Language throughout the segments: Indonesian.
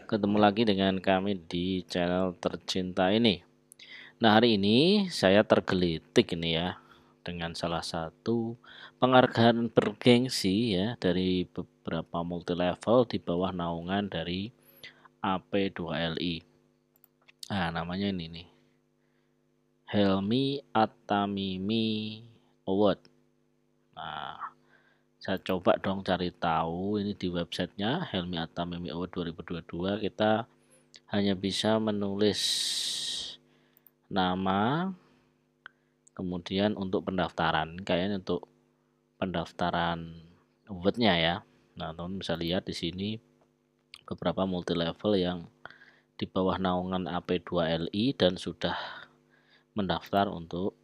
Ketemu lagi dengan kami di channel tercinta ini. Nah, hari ini saya tergelitik ini ya dengan salah satu penghargaan bergengsi ya dari beberapa multi level di bawah naungan dari AP2LI. Nah, namanya ini nih. Helmi Atamimi Award. Nah, saya coba dong cari tahu ini di websitenya Helmi Atamimi Award 2022. Kita hanya bisa menulis nama, kemudian untuk pendaftaran, kayaknya untuk pendaftaran awardnya ya. Nah, teman bisa lihat di sini beberapa multi level yang di bawah naungan AP2LI dan sudah mendaftar untuk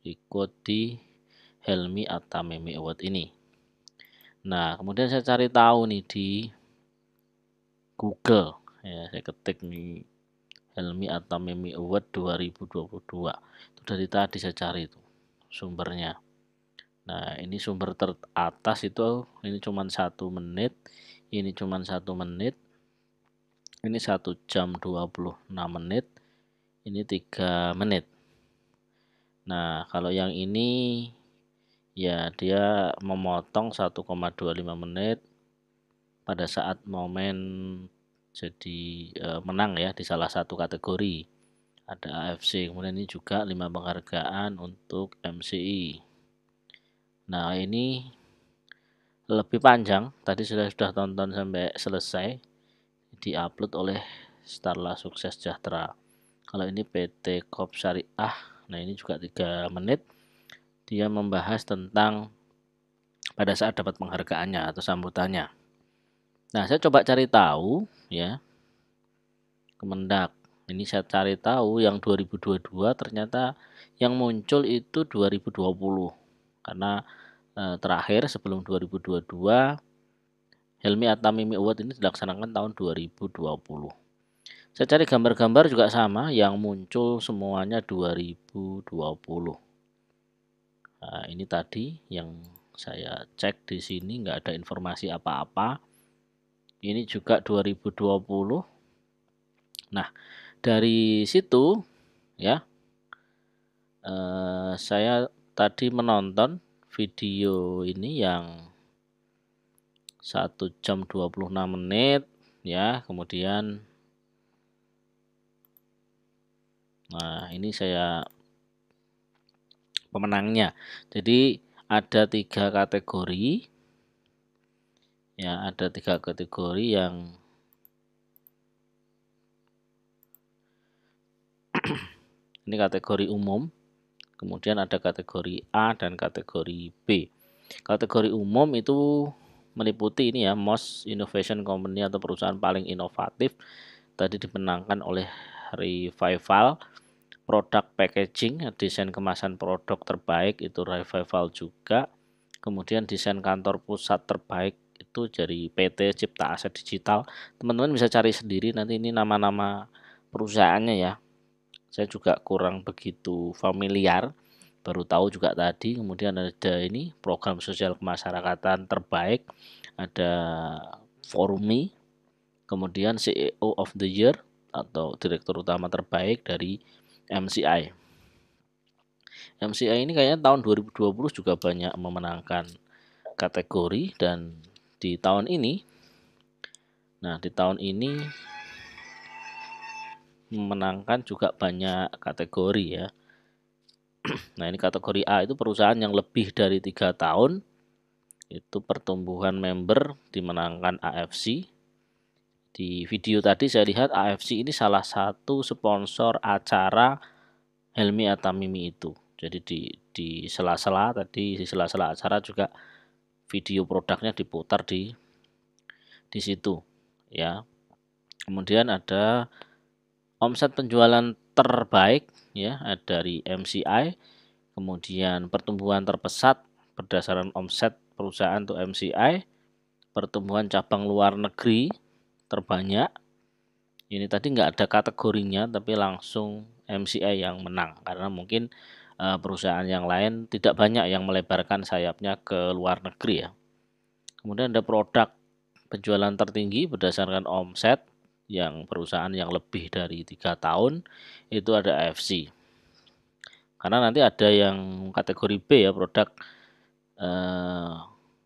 ikut di Helmi Atamimi Award ini. Nah, kemudian saya cari tahu nih di Google ya, saya ketik nih Helmi Atamimi Award 2022. Itu dari tadi saya cari itu sumbernya. Nah, ini sumber teratas itu ini cuma 1 menit, ini cuma 1 menit, ini 1 jam 26 menit, ini 3 menit. Nah, kalau yang ini ya dia memotong 1,25 menit pada saat momen jadi menang ya di salah satu kategori. Ada AFC, kemudian ini juga 5 penghargaan untuk MCI. Nah, ini lebih panjang, tadi sudah tonton sampai selesai, diupload oleh Starla Sukses Sejahtera. Kalau ini PT Kop Syariah, nah ini juga 3 menit, dia membahas tentang pada saat dapat penghargaannya atau sambutannya. Nah, saya coba cari tahu ya, Kemendak. Ini saya cari tahu yang 2022 ternyata yang muncul itu 2020. Karena terakhir sebelum 2022 Helmi Atamimi Award ini dilaksanakan tahun 2020. Saya cari gambar-gambar juga sama yang muncul semuanya 2020. Nah, ini tadi yang saya cek di sini nggak ada informasi apa-apa. Ini juga 2020. Nah, dari situ ya saya tadi menonton video ini yang 1 jam 26 menit ya, kemudian nah ini saya pemenangnya. Jadi ada 3 kategori ya, ada 3 kategori yang ini kategori umum, kemudian ada kategori A dan kategori B. Kategori umum itu meliputi ini ya, Most Innovation Company atau perusahaan paling inovatif. Tadi dimenangkan oleh Revival. Produk packaging, desain kemasan produk terbaik itu Revival juga. Kemudian desain kantor pusat terbaik itu dari PT Cipta Aset Digital. Teman-teman bisa cari sendiri nanti ini nama-nama perusahaannya ya. Saya juga kurang begitu familiar, baru tahu juga tadi. Kemudian ada ini program sosial kemasyarakatan terbaik, ada Forumi, kemudian CEO of the Year atau direktur utama terbaik dari MCI. MCI ini kayaknya tahun 2020 juga banyak memenangkan kategori dan di tahun ini memenangkan juga banyak kategori ya. Nah, ini kategori A itu perusahaan yang lebih dari 3 tahun itu pertumbuhan member dimenangkan AFC. Di video tadi saya lihat AFC ini salah satu sponsor acara Helmi Atamimi itu. Jadi di sela-sela tadi di sela-sela acara juga video produknya diputar di situ ya. Kemudian ada omset penjualan terbaik ya dari MCI. Kemudian pertumbuhan terpesat berdasarkan omset perusahaan untuk MCI. Pertumbuhan cabang luar negeri terbanyak. Ini tadi nggak ada kategorinya tapi langsung MCI yang menang karena mungkin perusahaan yang lain tidak banyak yang melebarkan sayapnya ke luar negeri ya. Kemudian ada produk penjualan tertinggi berdasarkan omset yang perusahaan yang lebih dari 3 tahun itu ada AFC. Karena nanti ada yang kategori B ya, produk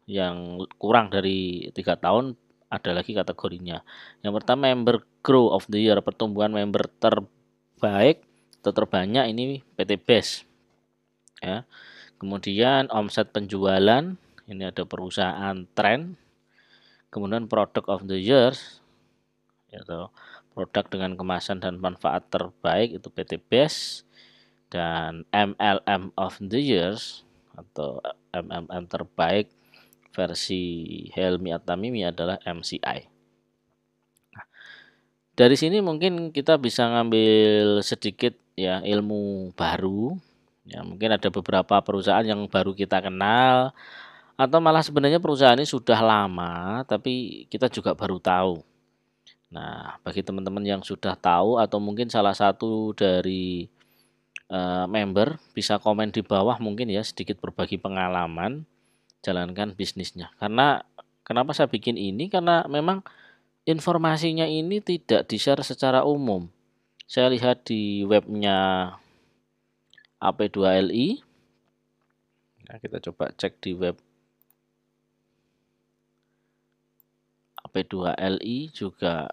yang kurang dari 3 tahun ada lagi kategorinya. Yang pertama member grow of the year, pertumbuhan member terbaik atau terbanyak ini PT BES ya. Kemudian omset penjualan, ini ada perusahaan tren. Kemudian product of the year, yaitu produk dengan kemasan dan manfaat terbaik itu PT BES. Dan MLM of the years atau MLM terbaik versi Helmi At-Tamimi adalah MCI. Nah, dari sini mungkin kita bisa ngambil sedikit ya ilmu baru. Ya, mungkin ada beberapa perusahaan yang baru kita kenal atau malah sebenarnya perusahaan ini sudah lama tapi kita juga baru tahu. Nah, bagi teman-teman yang sudah tahu atau mungkin salah satu dari member bisa komen di bawah mungkin ya sedikit berbagi pengalaman jalankan bisnisnya. Karena kenapa saya bikin ini? Karena memang informasinya ini tidak di-share secara umum. Saya lihat di webnya AP2LI. Nah, kita coba cek di web AP2LI juga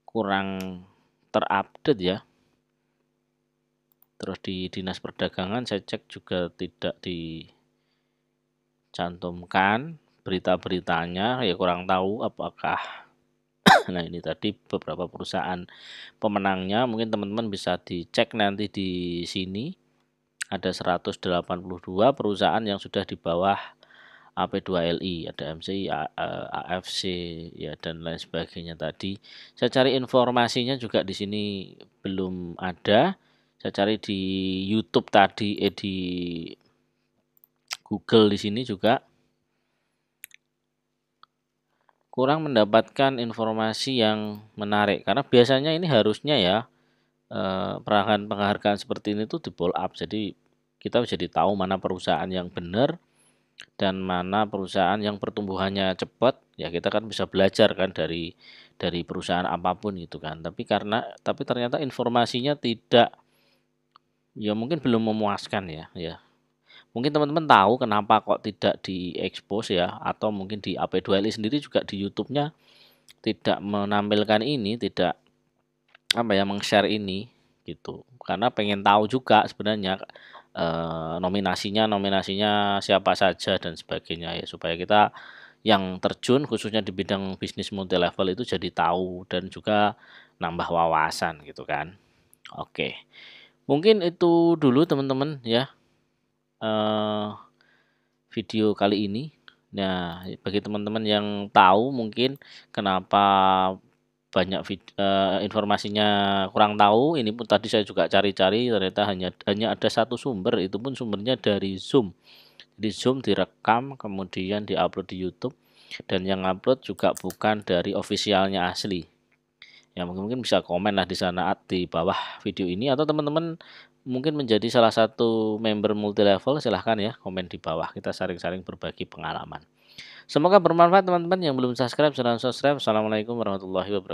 kurang terupdate ya. Terus di Dinas Perdagangan saya cek juga tidak dicantumkan berita-beritanya, ya kurang tahu apakah nah ini tadi beberapa perusahaan pemenangnya, mungkin teman-teman bisa dicek nanti di sini. Ada 182 perusahaan yang sudah di bawah AP2LI, ada MCI, AFC ya dan lain sebagainya tadi. Saya cari informasinya juga di sini belum ada. Saya cari di YouTube tadi, di Google di sini juga kurang mendapatkan informasi yang menarik. Karena biasanya ini harusnya ya penghargaan seperti ini tuh di follow up. Jadi kita jadi tahu mana perusahaan yang benar dan mana perusahaan yang pertumbuhannya cepat. Ya kita kan bisa belajar kan dari perusahaan apapun gitu kan. Tapi ternyata informasinya tidak, ya mungkin belum memuaskan ya. Mungkin teman-teman tahu kenapa kok tidak diekspos ya, atau mungkin di AP2LI sendiri juga di YouTube-nya tidak menampilkan ini, tidak meng-share ini gitu. Karena pengen tahu juga sebenarnya nominasinya siapa saja dan sebagainya ya, supaya kita yang terjun khususnya di bidang bisnis multi level itu jadi tahu dan juga nambah wawasan gitu kan. Oke. Mungkin itu dulu teman-teman ya. Video kali ini. Nah, bagi teman-teman yang tahu mungkin kenapa banyak informasinya kurang tahu, ini pun tadi saya juga cari-cari ternyata hanya ada satu sumber, itu pun sumbernya dari Zoom. Di Zoom direkam kemudian diupload di YouTube dan yang upload juga bukan dari officialnya asli. Ya mungkin bisa komen lah di sana di bawah video ini, atau teman-teman mungkin menjadi salah satu member multi level, silahkan ya komen di bawah, kita saling-saling berbagi pengalaman. Semoga bermanfaat teman-teman. Yang belum subscribe silahkan subscribe. Assalamualaikum warahmatullahi wabarakatuh.